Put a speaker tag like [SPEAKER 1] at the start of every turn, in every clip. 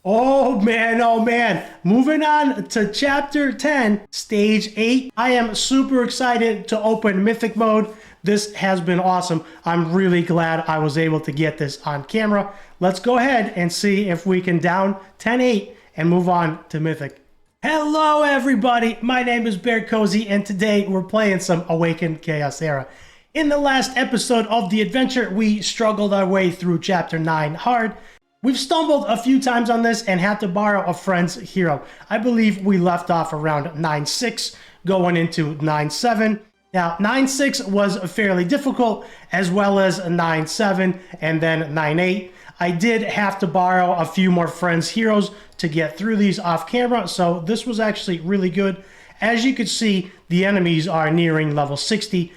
[SPEAKER 1] Oh man. Moving on to Chapter 10, Stage 8. I am super excited to open Mythic mode. This has been awesome. I'm really glad I was able to get this on camera. Let's go ahead and see if we can down 10-8 and move on to Mythic. Hello everybody, my name is BearCozy and today we're playing some Awaken Chaos Era. In the last episode of the adventure, we struggled our way through Chapter 9 hard. We've stumbled a few times on this and had to borrow a friend's hero. I believe we left off around 9-6 going into 9-7. Now 9-6 was fairly difficult, as well as 9-7 and then 9-8. I did have to borrow a few more friends' heroes to get through these off camera, so this was actually really good. As you can see, the enemies are nearing level 60.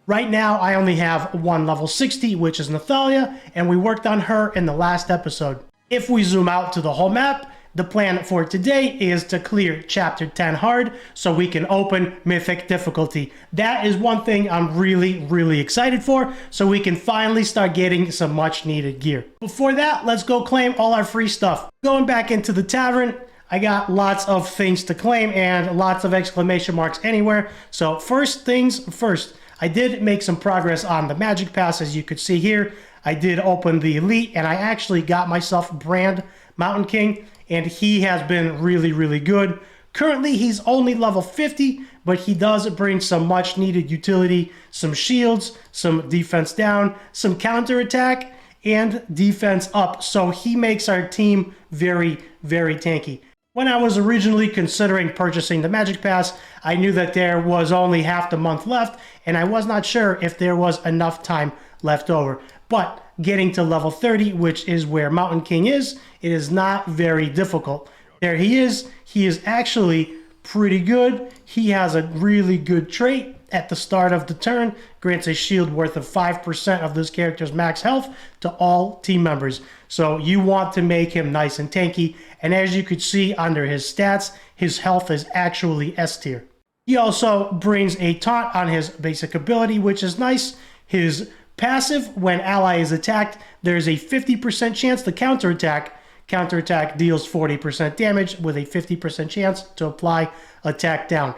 [SPEAKER 1] Right now, I only have one level 60, which is Nathalia, and we worked on her in the last episode. If we zoom out to the whole map, the plan for today is to clear Chapter 10 hard so we can open Mythic difficulty. That is one thing I'm really excited for, so we can finally start getting some much needed gear. Before that, let's go claim all our free stuff. Going back into the tavern, I got lots of things to claim and lots of exclamation marks anywhere. So first things first. I did make some progress on the magic pass, as you could see here. I did open the elite and I actually got myself Brand Mountain King, and he has been really good. Currently he's only level 50, but he does bring some much needed utility, some shields, some defense down, some counter attack, and defense up. So he makes our team very tanky. When I was originally considering purchasing the Magic Pass, I knew that there was only half the month left, and I was not sure if there was enough time left over. But getting to level 30, which is where Mountain King is, it is not very difficult. There he is. He is actually pretty good. He has a really good trait. At the start of the turn, grants a shield worth of 5% of this character's max health to all team members. So you want to make him nice and tanky, and as you could see under his stats, his health is actually S tier. He also brings a taunt on his basic ability, which is nice. His passive, when ally is attacked, there's a 50% chance to counterattack. Counterattack deals 40% damage with a 50% chance to apply attack down.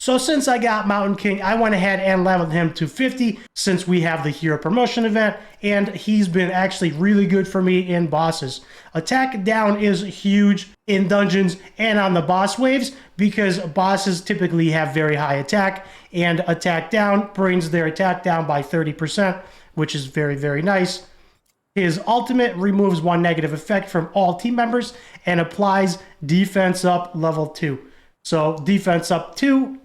[SPEAKER 1] So since I got Mountain King, I went ahead and leveled him to 50 since we have the hero promotion event, and he's been actually really good for me in bosses. Attack down is huge in dungeons and on the boss waves because bosses typically have very high attack, and attack down brings their attack down by 30%, which is very nice. His ultimate removes one negative effect from all team members and applies defense up level 2. So defense up 2,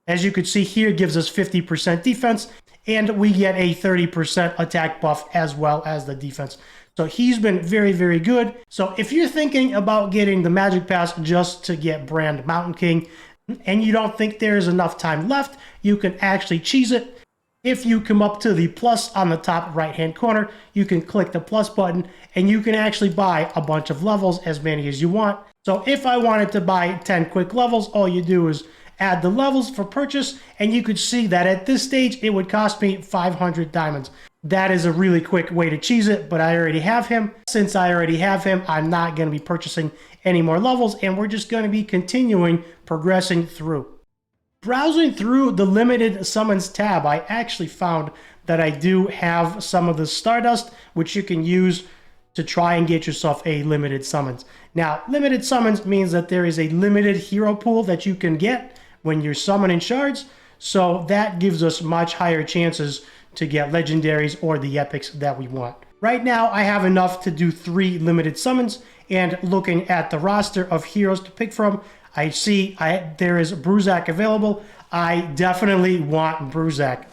[SPEAKER 1] as you can see here, gives us 50% defense, and we get a 30% attack buff as well as the defense. So he's been very good. So if you're thinking about getting the Magic Pass just to get Brand Mountain King, and you don't think there's enough time left, you can actually cheese it. If you come up to the plus on the top right hand corner, you can click the plus button, and you can actually buy a bunch of levels, as many as you want. So if I wanted to buy 10 quick levels, all you do is add the levels for purchase, and you could see that at this stage it would cost me 500 diamonds. That is a really quick way to cheese it, but I already have him. Since I already have him, I'm not going to be purchasing any more levels, and we're just going to be continuing progressing through. Browsing through the limited summons tab, I actually found that I do have some of the Stardust, which you can use to try and get yourself a limited summons. Now, limited summons means that there is a limited hero pool that you can get when you're summoning shards, so that gives us much higher chances to get legendaries or the epics that we want. Right now, I have enough to do 3 limited summons, and looking at the roster of heroes to pick from, I see there is Bruzak available. I definitely want Bruzak.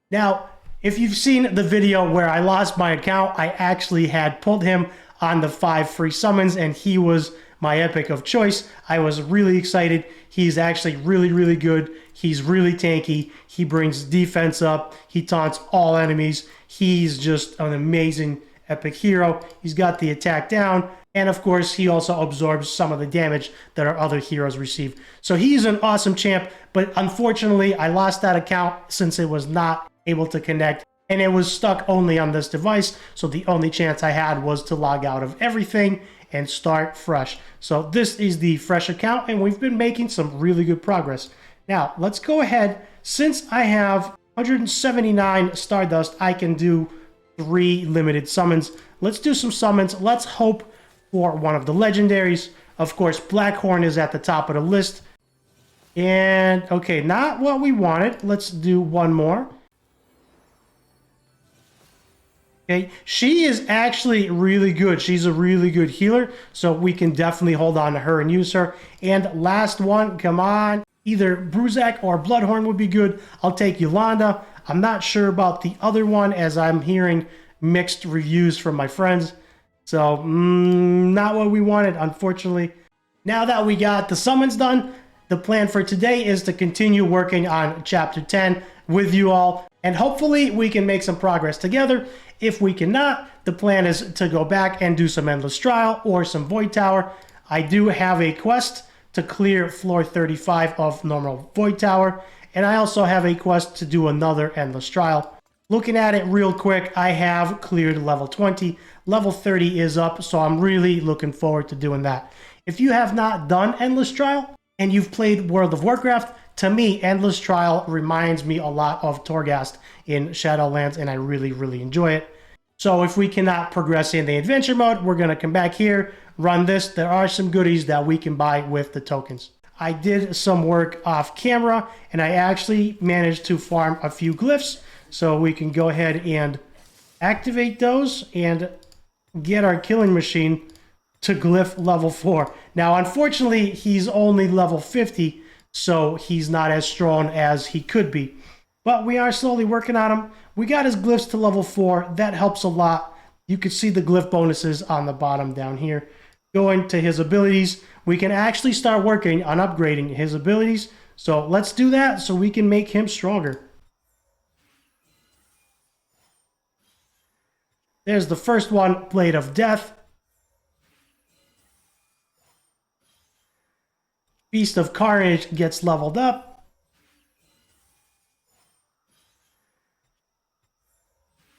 [SPEAKER 1] Now, if you've seen the video where I lost my account, I actually had pulled him on the 5 free summons, and he was my epic of choice. I was really excited. He's actually really good. He's really tanky. He brings defense up. He taunts all enemies. He's just an amazing epic hero. He's got the attack down, and of course he also absorbs some of the damage that our other heroes receive. So he's an awesome champ, but unfortunately I lost that account since it was not able to connect, and it was stuck only on this device, so the only chance I had was to log out of everything and start fresh. So this is the fresh account, and we've been making some really good progress. Now, let's go ahead. Since I have 179 Stardust, I can do 3 limited summons. Let's do some summons. Let's hope for one of the legendaries. Of course, Blackhorn is at the top of the list. And, okay, not what we wanted. Let's do one more. Okay, she is actually really good. She's a really good healer, so we can definitely hold on to her and use her. And last one, come on. Either Bruzak or Bloodhorn would be good. I'll take Yolanda. I'm not sure about the other one, as I'm hearing mixed reviews from my friends. So, not what we wanted, unfortunately. Now that we got the summons done, the plan for today is to continue working on Chapter 10 with you all, and hopefully we can make some progress together. If we cannot, the plan is to go back and do some Endless Trial or some Void Tower. I do have a quest to clear floor 35 of normal Void Tower, and I also have a quest to do another Endless Trial. Looking at it real quick, I have cleared level 20. Level 30 is up, so I'm really looking forward to doing that. If you have not done Endless Trial and you've played World of Warcraft, to me, Endless Trial reminds me a lot of Torghast in Shadowlands, and I really, really enjoy it. So if we cannot progress in the adventure mode, we're going to come back here, run this. There are some goodies that we can buy with the tokens. I did some work off camera, and I actually managed to farm a few glyphs, so we can go ahead and activate those and get our killing machine to glyph level 4. Now, unfortunately, he's only level 50, so he's not as strong as he could be. But we are slowly working on him. We got his glyphs to level 4. That helps a lot. You can see the glyph bonuses on the bottom down here. Going to his abilities, we can actually start working on upgrading his abilities. So let's do that so we can make him stronger. There's the first one, Blade of Death. Beast of Carnage gets leveled up.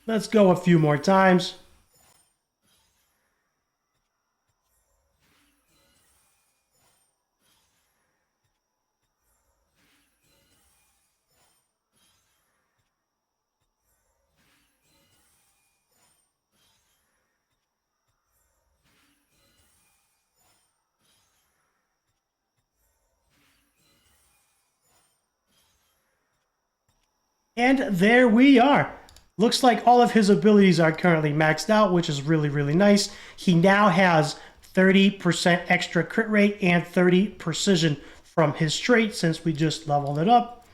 [SPEAKER 1] Let's go a few more times. And there we are. Looks like all of his abilities are currently maxed out, which is really, really nice. He now has 30% extra crit rate and 30 precision from his trait since we just leveled it up.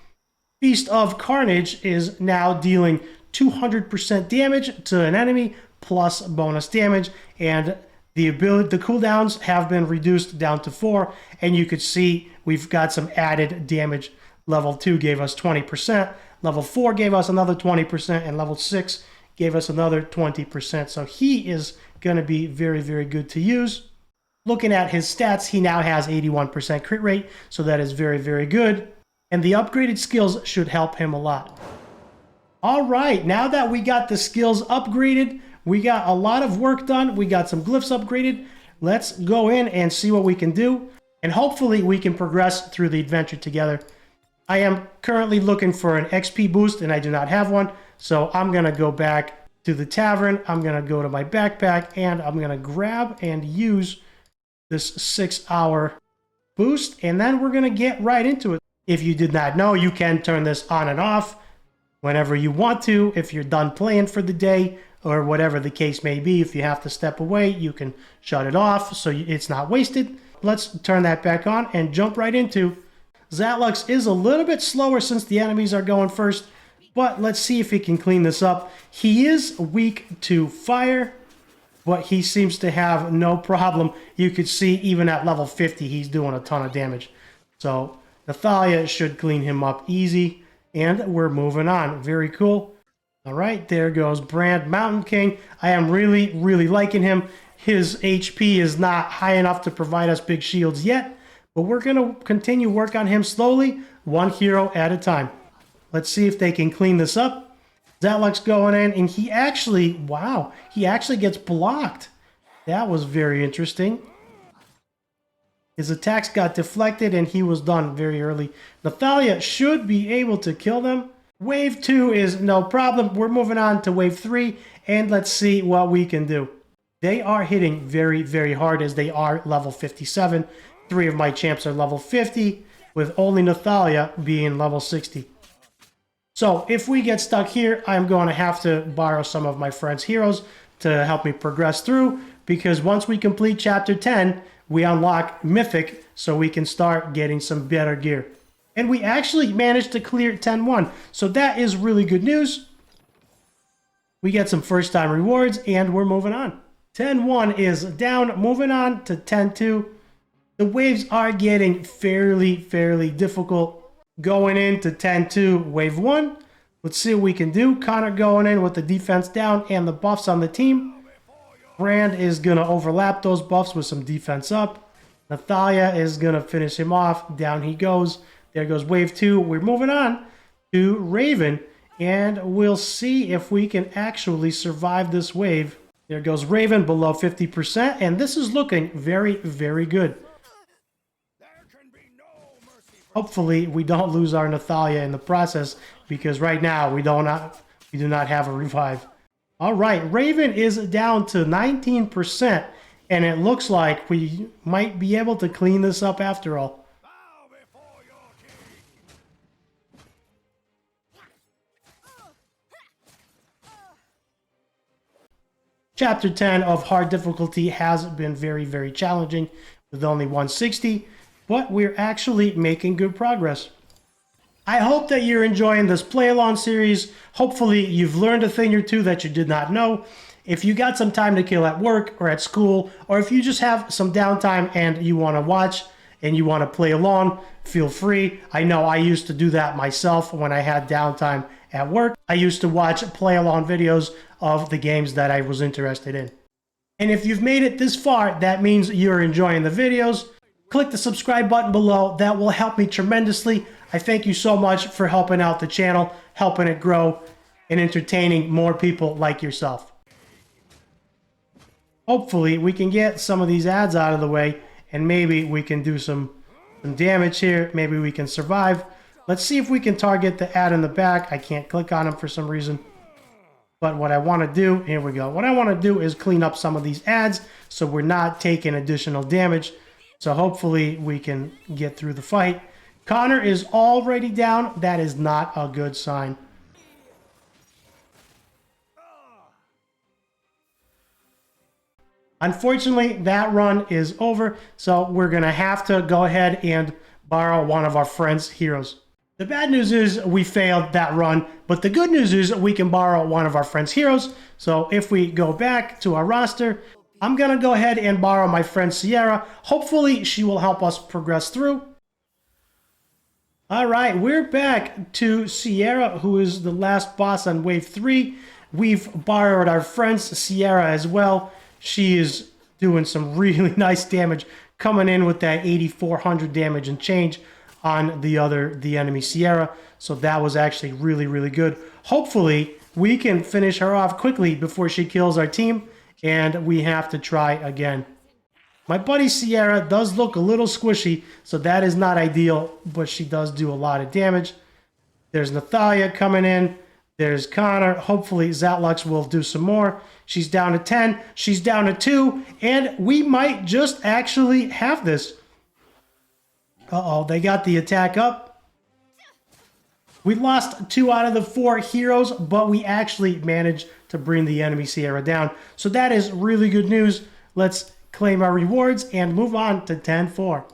[SPEAKER 1] Beast of Carnage is now dealing 200% damage to an enemy plus bonus damage, and the cooldowns have been reduced down to 4, and you could see we've got some added damage. Level 2 gave us 20%. Level 4 gave us another 20%, and level 6 gave us another 20%. So he is going to be very, very good to use. Looking at his stats, he now has 81% crit rate, so that is very, very good. And the upgraded skills should help him a lot. All right, now that we got the skills upgraded, we got a lot of work done. We got some glyphs upgraded. Let's go in and see what we can do. And hopefully we can progress through the adventure together. I am currently looking for an XP boost, and I do not have one. So I'm going to go back to the tavern. I'm going to go to my backpack, and I'm going to grab and use this 6-hour boost. And then we're going to get right into it. If you did not know, you can turn this on and off whenever you want to. If you're done playing for the day or whatever the case may be, if you have to step away, you can shut it off so it's not wasted. Let's turn that back on and jump right into Zatlux. Is a little bit slower since the enemies are going first, but let's see if he can clean this up. He is weak to fire, but he seems to have no problem. You could see even at level 50, he's doing a ton of damage. So Nathalia should clean him up easy, and we're moving on. Very cool. All right, there goes Brand Mountain King. I am really, really liking him. His HP is not high enough to provide us big shields yet, but we're going to continue work on him slowly, one hero at a time. Let's see if they can clean this up. Zatlux going in, and he actually, wow, he actually gets blocked. That was very interesting. His attacks got deflected and he was done very early. Nathalia should be able to kill them. Wave 2 is no problem. We're moving on to wave 3 and let's see what we can do. They are hitting very, very hard as they are level 57. 3 of my champs are level 50 with only Nathalia being level 60. So if we get stuck here, I'm going to have to borrow some of my friend's heroes to help me progress through, because once we complete chapter 10, we unlock Mythic so we can start getting some better gear. And we actually managed to clear 10-1, so that is really good news. We get some first time rewards and we're moving on. 10-1 is down, moving on to 10-2. The waves are getting fairly difficult. Going into 10-2 wave 1. Let's see what we can do. Connor going in with the defense down and the buffs on the team. Brand is going to overlap those buffs with some defense up. Nathalia is going to finish him off. Down he goes. There goes wave 2. We're moving on to Raven. And we'll see if we can actually survive this wave. There goes Raven below 50%. And this is looking very good. Hopefully we don't lose our Nathalia in the process, because right now we do not have a revive. All right, Raven is down to 19%, and it looks like we might be able to clean this up after all. Chapter 10 of hard difficulty has been very challenging with only 160. But we're actually making good progress. I hope that you're enjoying this play-along series. Hopefully you've learned a thing or two that you did not know. If you got some time to kill at work or at school, or if you just have some downtime and you want to watch and you want to play along, feel free. I know I used to do that myself when I had downtime at work. I used to watch play-along videos of the games that I was interested in. And if you've made it this far, that means you're enjoying the videos. Click the subscribe button below. That will help me tremendously. I thank you so much for helping out the channel, helping it grow, and entertaining more people like yourself. Hopefully, we can get some of these ads out of the way, and maybe we can do some damage here. Maybe we can survive. Let's see if we can target the ad in the back. I can't click on them for some reason. But what I want to do, here we go. What I want to do is clean up some of these ads so we're not taking additional damage. So hopefully we can get through the fight. Connor is already down. That is not a good sign. Unfortunately, that run is over. So we're going to have to go ahead and borrow one of our friend's heroes. The bad news is we failed that run. But the good news is we can borrow one of our friend's heroes. So if we go back to our roster, I'm going to go ahead and borrow my friend Sierra. Hopefully, she will help us progress through. All right, we're back to Sierra, who is the last boss on Wave 3. We've borrowed our friend's Sierra as well. She is doing some really nice damage, coming in with that 8,400 damage and change on the enemy Sierra. So that was actually really good. Hopefully, we can finish her off quickly before she kills our team. And we have to try again. My buddy Sierra does look a little squishy, so that is not ideal, but she does do a lot of damage. There's Nathalia coming in. There's Connor. Hopefully Zatlux will do some more. She's down to 10. She's down to 2. And we might just actually have this. Uh-oh, they got the attack up. We lost 2 out of the 4 heroes, but we actually managed to bring the enemy Sierra down. So that is really good news. Let's claim our rewards and move on to 10-4.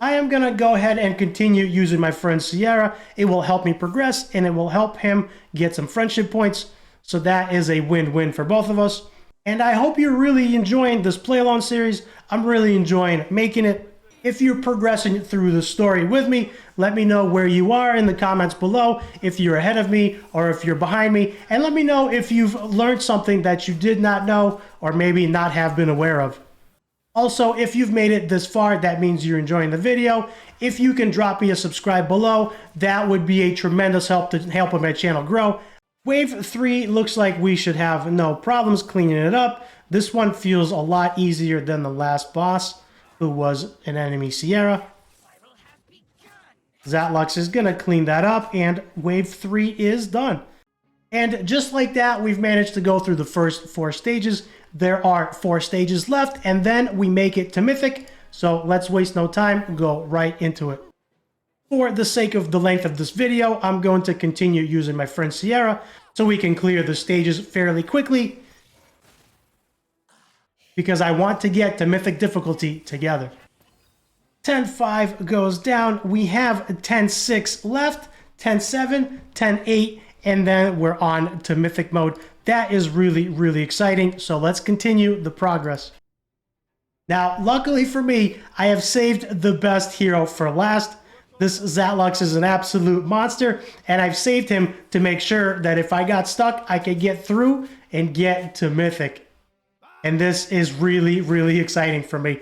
[SPEAKER 1] I am going to go ahead and continue using my friend Sierra. It will help me progress, and it will help him get some friendship points. So that is a win-win for both of us. And I hope you're really enjoying this play-along series. I'm really enjoying making it. If you're progressing through the story with me, let me know where you are in the comments below, if you're ahead of me or if you're behind me, and let me know if you've learned something that you did not know or maybe not have been aware of. Also, if you've made it this far, that means you're enjoying the video. If you can drop me a subscribe below, that would be a tremendous help to helping my channel grow. Wave 3 looks like we should have no problems cleaning it up. This one feels a lot easier than the last boss, who was an enemy Sierra. Zatlux is going to clean that up, and wave 3 is done. And just like that, we've managed to go through the first 4 stages. There are 4 stages left, and then we make it to Mythic. So let's waste no time, go right into it. For the sake of the length of this video, I'm going to continue using my friend Sierra so we can clear the stages fairly quickly, because I want to get to Mythic difficulty together. 10-5 goes down. We have 10-6 left, 10-7, 10-8, and then we're on to Mythic mode. That is really, really exciting. So let's continue the progress. Now, luckily for me, I have saved the best hero for last. This Zatlux is an absolute monster, and I've saved him to make sure that if I got stuck, I could get through and get to Mythic. And this is really, really exciting for me.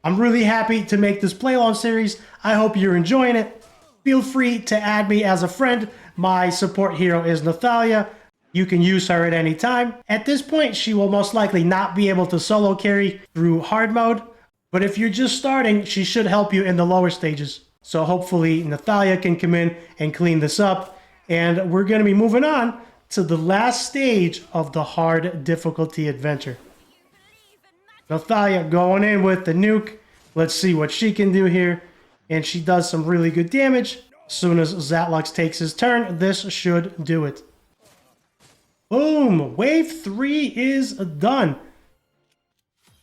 [SPEAKER 1] I'm really happy to make this play-along series. I hope you're enjoying it. Feel free to add me as a friend. My support hero is Nathalia. You can use her at any time. At this point, she will most likely not be able to solo carry through hard mode, but if you're just starting, she should help you in the lower stages. So hopefully Nathalia can come in and clean this up, and we're going to be moving on to the last stage of the hard difficulty adventure. Nathalia going in with the nuke. Let's see what she can do here, and she does some really good damage. As soon as Zatlux takes his turn, this should do it. Boom! Wave 3 is done.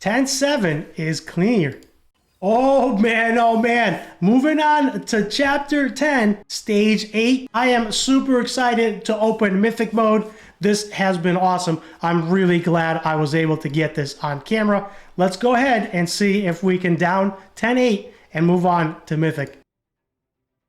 [SPEAKER 1] 10-7 is clear. Oh man. Moving on to Chapter 10, Stage 8. I am super excited to open Mythic mode. This has been awesome. I'm really glad I was able to get this on camera. Let's go ahead and see if we can down 10-8 and move on to Mythic.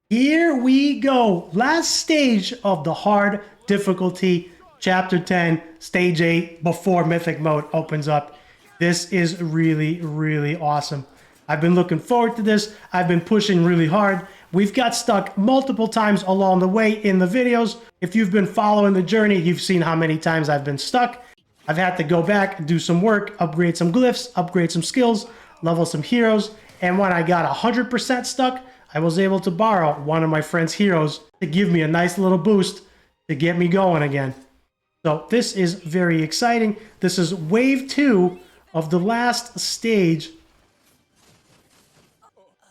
[SPEAKER 1] Here we go. Last stage of the hard difficulty, Chapter 10, Stage 8, before Mythic mode opens up. This is really, really awesome. I've been looking forward to this. I've been pushing really hard. We've got stuck multiple times along the way in the videos. If you've been following the journey, you've seen how many times I've been stuck. I've had to go back, do some work, upgrade some glyphs, upgrade some skills, level some heroes. And when I got 100% stuck, I was able to borrow one of my friend's heroes to give me a nice little boost to get me going again. So this is very exciting. This is wave 2 of the last stage.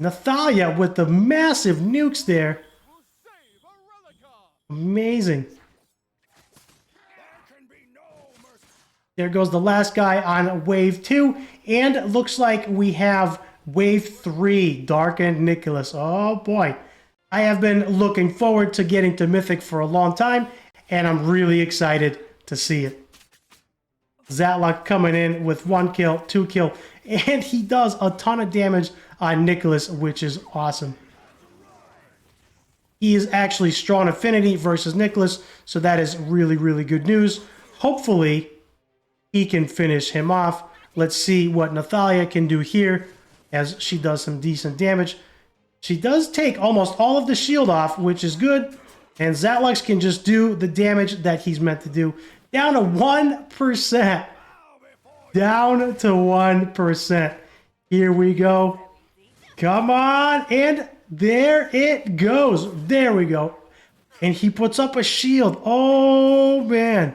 [SPEAKER 1] Nathalia with the massive nukes there. Amazing. There goes the last guy on wave 2. And it looks like we have wave 3, Darkened Nicholas. Oh boy. I have been looking forward to getting to Mythic for a long time, and I'm really excited to see it. Zatlux coming in with 1 kill, 2 kill, and he does a ton of damage on Nicholas, which is awesome. He is actually strong affinity versus Nicholas, so that is really, really good news. Hopefully, he can finish him off. Let's see what Nathalia can do here, as she does some decent damage. She does take almost all of the shield off, which is good, and Zatlux can just do the damage that he's meant to do. Down to 1%. Down to 1%. Here we go. Come on. And there it goes. There we go. And he puts up a shield. Oh, man.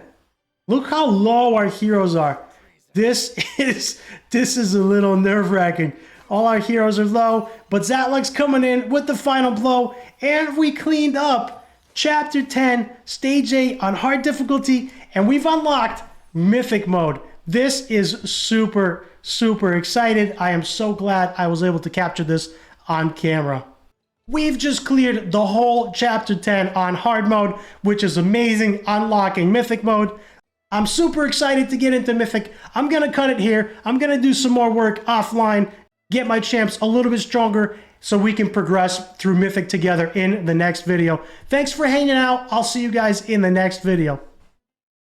[SPEAKER 1] Look how low our heroes are. This is a little nerve-wracking. All our heroes are low, but Zatlux coming in with the final blow, and we cleaned up Chapter 10, Stage 8 on hard difficulty, and we've unlocked Mythic mode. This is super, super excited. I am so glad I was able to capture this on camera. We've just cleared the whole Chapter 10 on hard mode, which is amazing, unlocking Mythic mode. I'm super excited to get into Mythic. I'm going to cut it here. I'm going to do some more work offline, get my champs a little bit stronger so we can progress through Mythic together in the next video. Thanks for hanging out. I'll see you guys in the next video.